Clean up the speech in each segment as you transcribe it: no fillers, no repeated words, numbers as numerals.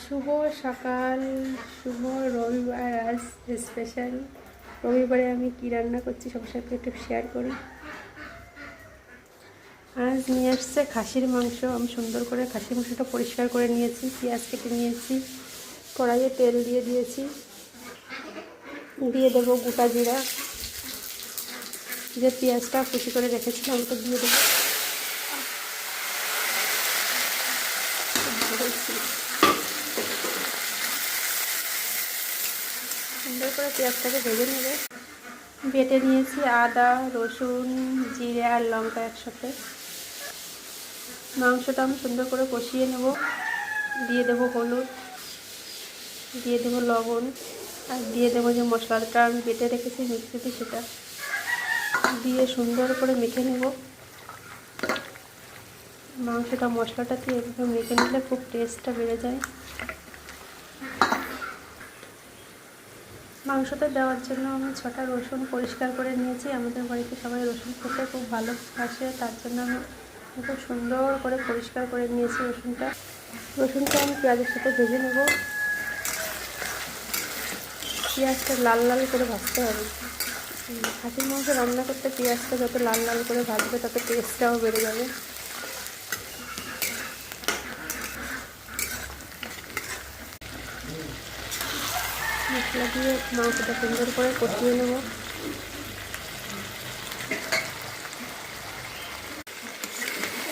শুভ সকাল, শুভ রবিবার। আজ স্পেশাল রবিবারে আমি কি রান্না করছি সবার সাথে একটু শেয়ার করি। আজ নিয়ে আসছে খাসির মাংস। আমি সুন্দর করে খাসির মাংসটা পরিষ্কার করে নিয়েছি, পেঁয়াজ কেটে নিয়েছি, কড়াইয়ে তেল দিয়ে দিয়েছি, দিয়ে দেবো গোটা জিরা, যে পেঁয়াজটা কুচি করে রেখেছিলাম ওটা দিয়ে দেবো। সুন্দর করে পেঁয়াজটাকে ভেজে নেবে। বেটে নিয়েছি আদা, রসুন, জিরে আর লঙ্কা একসাথে। মাংসটা আমি সুন্দর করে কষিয়ে নেব। দিয়ে দেবো হলুদ, দিয়ে দেবো লবণ, আর দিয়ে দেবো যে মশলাটা আমি বেটে রেখেছি মিক্সিতে, সেটা দিয়ে সুন্দর করে মেখে নেব। মাংসটা মশলাটা দিয়ে এভাবে মেখে নিলে খুব টেস্টটা বেড়ে যায়। মাংসতে দেওয়ার জন্য আমি 6টা রসুন পরিষ্কার করে নিয়েছি। আমাদের বাড়িতে সবাই রসুন খেতে খুব ভালোবাসে, তার জন্য আমি খুব সুন্দর করে পরিষ্কার করে নিয়েছি রসুনটা আমি পেঁয়াজের সাথে ভেজে নেব। পেঁয়াজটা লাল লাল করে ভাজতে হবে। খাসির মাংস রান্না করতে পেঁয়াজটা যত লাল লাল করে ভাজবে তত টেস্টটাও বেড়ে যাবে। মশলা দিয়ে মাংসটা সুন্দর করে কষিয়ে নেব।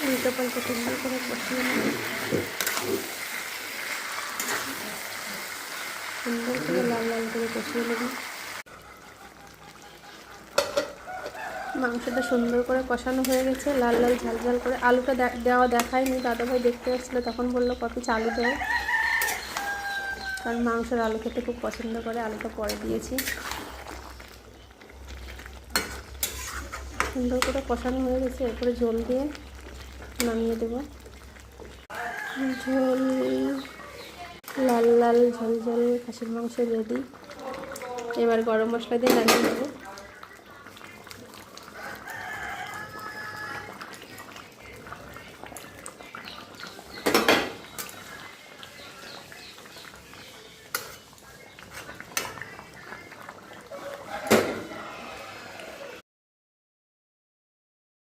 উল্টো পাল্টে সুন্দর করে কষিয়ে নেব। সুন্দর করে লাল লাল করে কষিয়ে নেব। মাংসটা সুন্দর করে কষানো হয়ে গেছে, লাল লাল ঝাল ঝাল করে। আলুটা দেওয়া দেখায়নি, দাদাভাই দেখতে আসছিলো তখন বললো কপি আলু দেয়, কারণ মাংসের আলু খেতে খুব পছন্দ করে। আলুটা পরে দিয়েছি। সুন্দর করে কষানো হয়ে গেছে, এরপরে ঝোল দিয়ে নামিয়ে দেব। ঝোল লাল লাল ঝোল ঝোল খাসির মাংস রেডি। এবার গরম মশলা দিয়ে নামিয়ে দেবো।